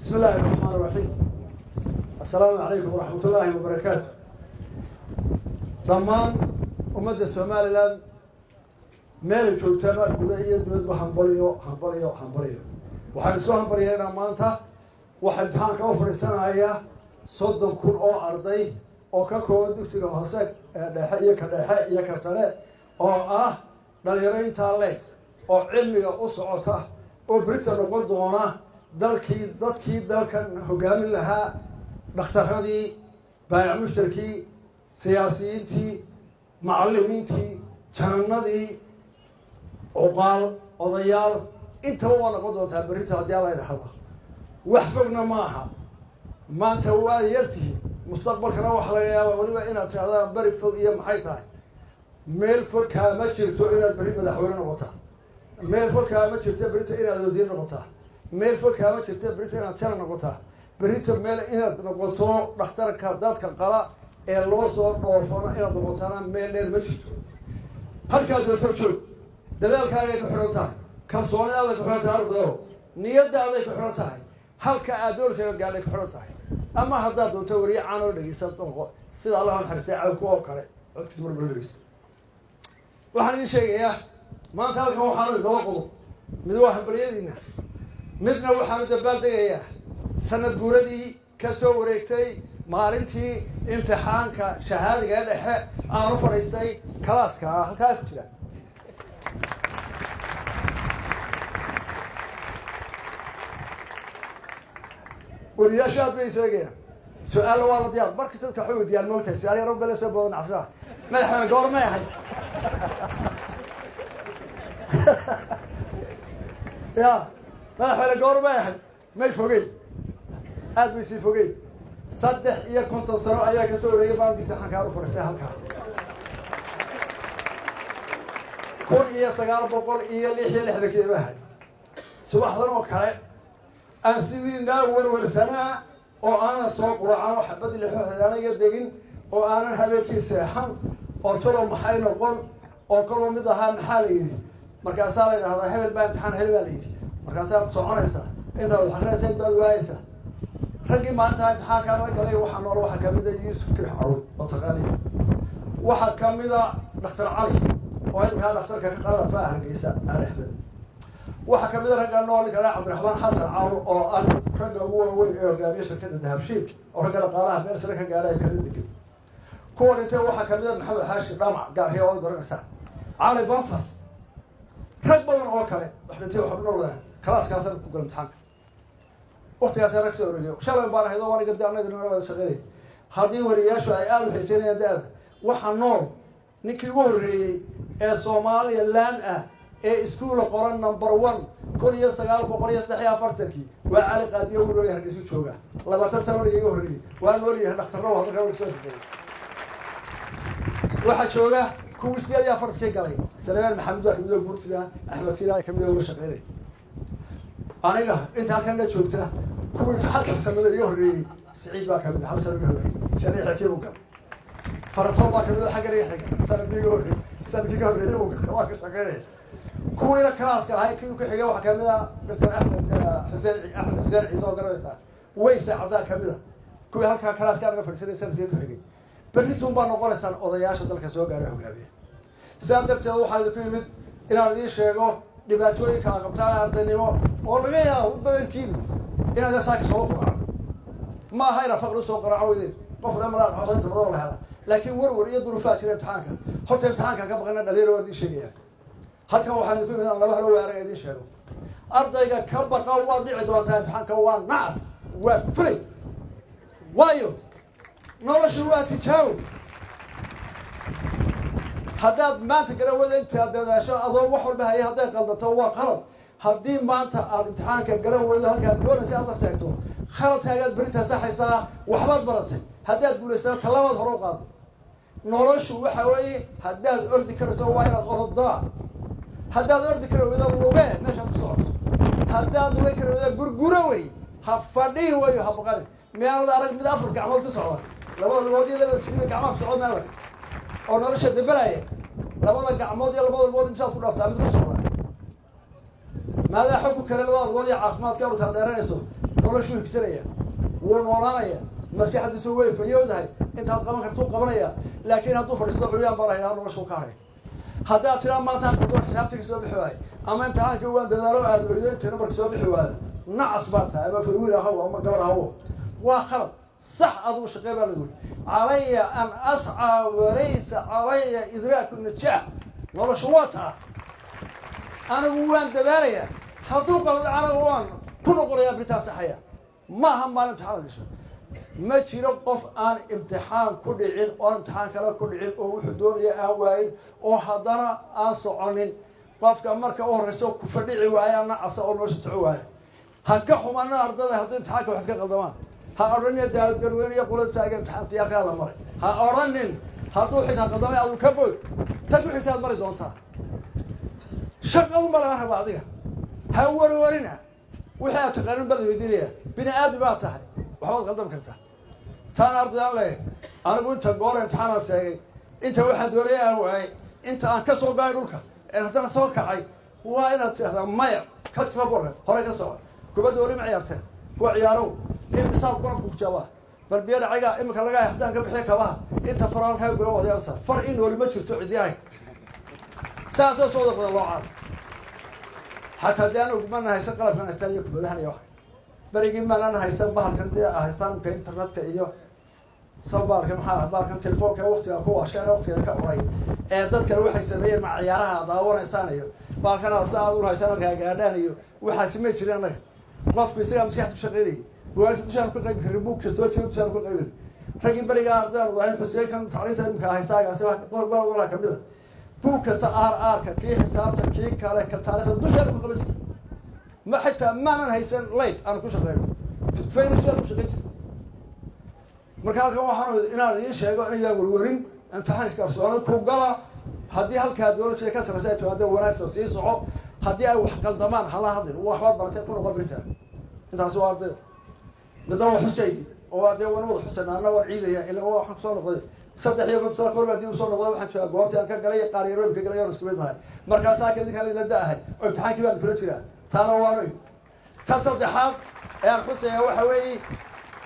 بسم الله الرحمن الرحيم. السلام عليكم ورحمة الله وبركاته. ضمان أمد الصوماليلاند meel joogtaba gudaha iyo dibadba hambaliyo waxaan isku hambaliyeynaa maanta waxa imtixaanka u fadhiisanaya 30,000 oo arday oo ka kooban dugsiga hoose dhexe iyo ka dhexe iyo ka sare oo ah dhalinyaraynta leh oo cilmiga u socota oo Britain noqon doona dadkii dalkan hogaamin lahaa dhakhtaradii baayac mushtarkii siyaasiyiintii macallimiintii jananadii عقال وضيال انت هو انا قدوة بريتها ديالا يدحضها وحفقنا معها ما انت هو يرتهي مستقبل كنا وحلقيا ولما انا تعالى بري فوق ايام حيطها ميل فوقها ما جرتو الى البريد مدحولنا وطا ميل فوقها ما جرتو بريتو الى الوزير نقطة ميل فوقها ما جرتو بريتو الى الشارع نقطة بريتو ميل الى نقطة نختار كادات كالقلاء اللوصو نورفونا الى نقطة ميل ليل ما جرتو هالكاد ترشد dadaalkaaga ay ku xiran tahay kalsoonidaada ay ku xiran tahay ardayo niyadaada ay ku xiran tahay halka aad doorashada gaadhay ku xiran tahay ama haddaad doonto wariye caan oo dhegeysan doonqo sida Allah naxariistay cawku oo kale codkiisa marba dhegeysto waxaan idin sheegayaa maanta halkan waxaan laba qodob mid waa hambaliyadiina midna waxaan dabaal degayaa sanad guuradii ka soo wareegtay maalintii imtixaanka shahaadiga dhexe aan u fadhiistay kalaaska halkaa ku jira ورياشات بيسوقيا سؤال والله ديال برك صدق حود ديال موته سؤال يا رب لا سبب نعصاه ما احنا قور ما يحد يا ما احنا قور ما يحد ما يفوقي اد بيسي فوقي صدح يا كنت صرا يا كسوري بان في امتحان كارو فرشته halka كون يا سغال بقول يا لixda keebahay subaxdan oo kale aan sidina warwarsanaa oo aan soo quracaan xabad lixda anaga degin oo aan habeenkii seexan oo tolo maxay noqon oo kala mid ahaa maxaa la yiri markaas la yiraahdaa hebel baa imtixaan hebel la yiri markaas aad soconaysa inta wax akhrinaysa baad waayaysa ragii maanta imtixaanka la galay waxa nool waxa kamid ah Yusuf Kirxarood oo taqaaniin waxa kamid ah Dr. Ali oo ay dhakhtarka ka qalad faahaysa Ahmed waxa kamid ah ragga nool kala Cabdiraxmaan Xasan Caawo oo aan ragga ugu weyn ee hogaamiye shirkadda Dahabshiil oo ragga dhaqaalaha meel sare ka gaaray kala degan kuwan inta waxa kamid ah Maxamed Xaashi Dhamac gaarhay oo garanaysa Ali Banfas rag badan oo kale waxdii waxa noolaa kalaaskaas ku galan imtixaanka waqtigaas rag soo wareeyo shalay baan haydo waan gabdhaha anagana shaqeeyay hadii wariyaashu ay aad u xiiseynayaan da'da waxa nool ninkii ugu horeeyay ee Soomaaliland ah ee iskuul qoran number 1 1943 waa Ali Qaadiyo uu leeyahay hargeysa jooga 20 sano iga horeeyay waa noolyahay dhakhtarro wada ka soo shaqeeyay waxa jooga kuwii 48 galay Salmaan Maxamed waa kamid burtiga Ahmed Siraa kamid oo shaqeeyay aniga inta kan la joogta kuwii halka sanada iga horeeyay Saciid baa kamid hal sano iga horeeyay shariix xakiim ka faratoon baa kamid xagga reexay sanadii iga horeeyay sanadii iga horeeyay waa ka shaqeeyay كوينا كلاس كهاي كيو كحجة وحكمنا دكتور أحمد حسين عيسى وقرأسا ويسع عدا كمدا كوي هالك كلاس كان في السنة كيو كحجة بريتون بانقول سان أضياش دل كسوق عليه وجابيه سام دكتور واحد كوي من إن هذه الشيء دبتوي كان قبتنا عندنا ورجيا وبدن كيلو إن هذا ساك سوق ما هاي رفقنا سوق رعودين قفنا مرات حاطين تفضل هذا لكن ور يضرفات في امتحانك حط امتحانك قبلنا دليل وردي شيء halkan waxaan ku iman laba hal weerar idin sheego ardayga ka baqa waa dhici doonta imtixaanka waa naas waa free waayo noloshu waa tijaabo haddaad maanta garawada inta dadaasho adoo wax walba hay hadday qaldato waa qalad haddii maanta aad imtixaanka garawada halkaa doonaysa aad la seegto khaladkaaga berita saxaysaa waxbaad baratay haddaad guulaysato talabaad hore u qaado noloshu waxa weeye haddaad ordi karayso waa inaad ordaa haddaad ordi karo wada lugee meeshaad ku socoto haddaad way karo wada gurguro wey ha fadhii way ha baqan meelada arag mid afar gacmood ku socda labada lugood iyo labada fiil gacmaha ku socda meelada oo nolosha dibalaaya labada gacmood iyo labada lugood intaas ku dhaaftaa mid ku socda maada xog ku kale labada lugood iyo caafimaadka u taageeranayso noloshuu higsanaya wuu noolaanaya maskaxdiisu way fayoodahay intaad qaban kartuu qabanaya laakiin hadduu fadhiisto curyaan baa lahayaa noloshu ka haray haddaad tiraa maanta qadoo xisaabtiga soo bixi waayo ama imtixaankii waan dadaalo aada oydo intayna marka soo bixi waayo nacas baa tahay ama farwiil ahaw ama gabar ahawo waa khalad صح أضو شقي بلدوي علي أن أسعى وليس علي إدراك النجاح والله شواتها أنا أقول أنت ذارية حطوق على الوان كل قرية بتاس حياة ما هم ما الامتحان ما تشرقف عن امتحان كل علم أو امتحان كلا كل علم أو حضور يا أوائل أو حضر أصعنين قف كمرك أو رسوك فدعي ويانا عصا أو نشط عواه هكحهم أنا أرضي هذا امتحان وحسك قدمان ها أرني داود قروين يقول ساقم امتحان يا خال مرة ها أرني هتروح إذا قدامي أو كبر تروح إذا مرة دونتها شغلوا مرة بعضيها هوروا ورنا وحياة تقارن بدو يديريها بني آدم بعتها وحاول قدام كرتها تانا أرضي الله أنا قلت تقول امتحان ساقي أنت واحد وليها وعي أنت أنكسر بايرولك أنا ترى سوك عي هو أنا تهذا مايا كتف بره هراء كسر كبد وري معيارته هو عيارو إن بصار قرب كجواه بل بيرجع عجا إما كلا جاي حدان قبل حيك كباه أنت فرار خير قروا ذي أصلا فرقين ولا ما شفت عدياي ساس صوت الله عارف حتى دانو كمان هيسقل كان استني كبدهن يوح بريجين ما لنا هيسقل بحر كنتي هيستان كإنترنت كإيوه صبار كم حال بار كم تلفون كوقت أكو عشان وقت كأوري ضد كل واحد يسميه مع عيارها ضاور إنسانية بار كان أصلا هيسان كجادانيو وحاسميت شلنا قف بيصير مسيحة شغالي وعايز تشارك كل قيم كربوك كسوة تشارك كل قيم لكن بريجا أقدر وعين حسين كان تعريض سلم كهيساق سواء قرب ولا كمده بوك كسار كي حساب كي كاره كتاريخ تشارك كل قيم ما حتى ما أنا هيسان ليت أنا كل شغالي فين الشغل شغالي markaa waxaan inaan idin sheego inay warwarin imtixaanka qarsoon ku gala hadii halka dawladda ka sarreeyay taada wanaagsan sii soco hadii ay wax qaldamaan hala hadin waxba bartay ku noqon birta intaas waa arday dadana wax xusay oo aday wana wada xusanaana waa ciidaya ilaa wax soo noqday saddex iyo soo korbaadii soo noqday waxaan joogaa goobta aan ka galay qaariiro ka galay oo isku mid ahay markaas aan kadib kale la daahay oo imtixaankii baan kula jiraa taana waanay ta saddexaad ee xusay waxa weeye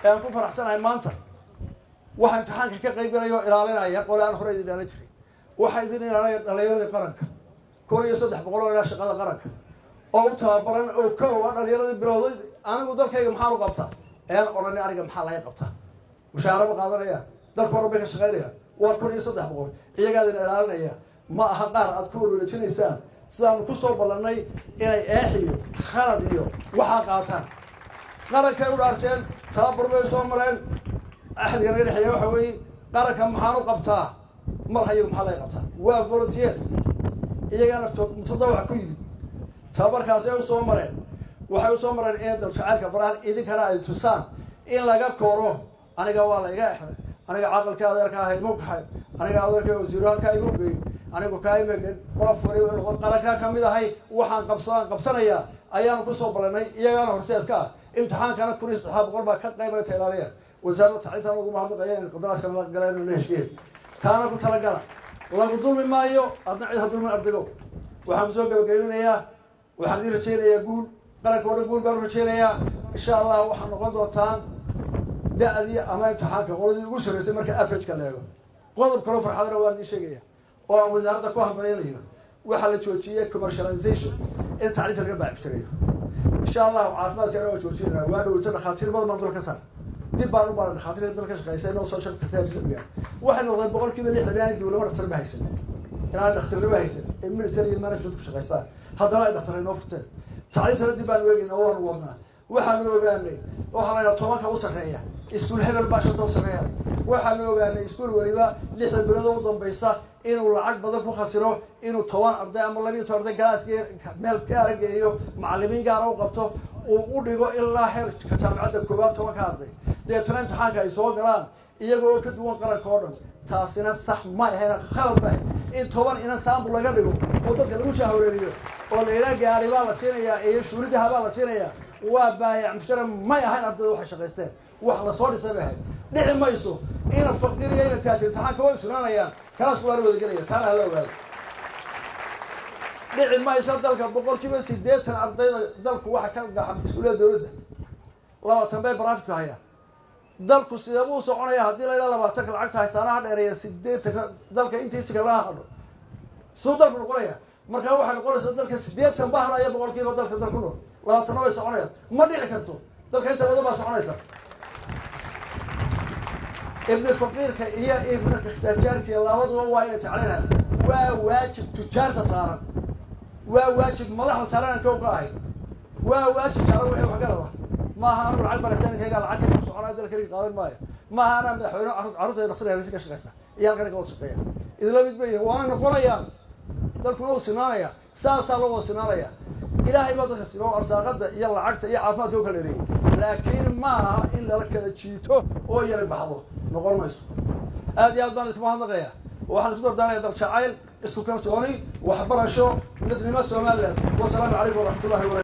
aan ku faraxsanahay maanta waxaan imtixaanka ka qayb galayo ilaalinaya qolaan hore ilaalin jiray waxa idin ilaalinaya dhalinyarada qaranka kor iyo 300 oo shaqada qaranka oo u tababaran oo ka waa dhalinyarada bilowday anigu dalkayga maxaan u qabtaa oranay aniga maxaa laga qabtaa mushaaraba qaadanaya dalka hore bay ka shaqeynaya waa kor iyo 300 iyaga idin ilaalinaya ma aha qaar aad ku walaajinaysaan sidaan ku soo ballanay inay eexiyo khalad iyo waxa qaataan qaranka u dhaarteen tababar bay soo mareen أحد يقول لي حيوان حوي قال كم حانو قبتها ما راح يوم حلا يقبتها وفولنتيرز إذا كانت متطوع كويب تبارك الله وسوى مرين وحيو سوى مرين إيه دم شعارك بران إذا كان التسان إن لقى كوروه أنا قوالا يا أحد أنا عاقل كذا كهاي مقحي أنا قاعد كذا وزيران كاي مقبي أنا بكاي مقبل وفوري قال كم إذا هاي وحن قبصنا يا أيام كسب براني إيه أنا هرسيت كا امتحان كانت كل صحاب قربا كت قيمة تلالية وزارة تعليمها وما هم قايين القدرات كانوا قايين ونشيد تانا كنت رجلا والله قدول من مايو أنا عيد هدول من أردلو وحمزة قايين يا وحدير شيء يقول قال كور يقول بروح شيء يا إن شاء الله وحنا قدوا تان ده أدي أمام تحاكم ولدي الوسر يسمى كأفج كله قدر كلو فرح هذا واردي شيء ووزارة كوهم قايين وحلا توجيه كوميرشاليزيشن أنت تعرف الربع بشتريه إن شاء الله عافمات كانوا توجيهنا وأنا وزارة خاطر ما منظور كسر dib baan u baaran khaatirada dalka shaqeysay oo soo shaqo tajribiga waxaan noqday boqolkiiba 60 dawladda wax tarba haysan inaan dhakhtarnimo haysan in military management ku shaqeystaa haddana ay dhakhtarnimo furteen taariikhda dib baan weegin oo waan wadnaa waxaan ogaanay waxa la tobanka u sareeya iskuul hebel baa shaqo sameeya waxaan ogaanay iskuul waliba 6 bilood u dambaysa inuu lacag badan ku khasiro inuu 10 arday ama 12 arday gaaskii meel gaar geeyo macallimiin gaar u qabto oo u dhigo ilaa heerka jaamacadda koowaad 10 ka arday deetana imtixaanka ay soo galaan iyagoo ka duwan qaranka oo dhan taasina sax ma ahayn khalad baa in 10 ina saambu laga dhigo oo dadka lagu shahwareeriyo oo la ilaa gaari baa la siinayaa iyo shuruudaha baa la siinayaa waa baayac mushtara ma ahayn ardayda wax shaqeysteen wax la soo dhisay baa dhici mayso in faqriga ina taashay imtixaanka way sunaanayaan kalaas waa wada galaya taana la ogaado dhici mayso dalka boqolkiiba 80 ardayda dalku waxa ka gaxan iskuulada dawladda labaatan bay baraafitka haya dalku sidee buu soconaya haddii la yidhaha labaatanka lacagta haystaanaha dheereeya sideetanka dalka intiisi kalena hadho suu dalku noqonaya markaa waxay noqonaysaa dalka 80 baa haraya boqolkiiba dalka dal ku nool 20 way soconayaan ma dhici karto dalka inta badan baa soconaysa ابن الفقير هي ابن التجار كي الله وضعه وايد عليها وواجب تجار صار وواجب ملاح صارنا كوقاهي وواجب صار وحي وحقره ما هانو العبره ثاني كي قال عكس سعرات الكريم قال ما ما انا مدحونا عروس نقصها هذيك شقيسه يا كان قول شقيه اذا لم يتبين وانا قريا dalku oo sinaanaya saasa loo sinaanaya ilaahay baa dadka sinoo arsaaqada iyo lacagta iyo caafimaadka oo kala leeyahay laakiin ma aha in la kala jiito oo yar baxdo noqon mayso aad iyo aad baan isku mahadnaqaya waxaan isku dardaaraya dal jacayl isku kalsooni waxbarasho midnimo Soomaaliland wa salaamu calaykum wa rahmatullahi wa barakatuh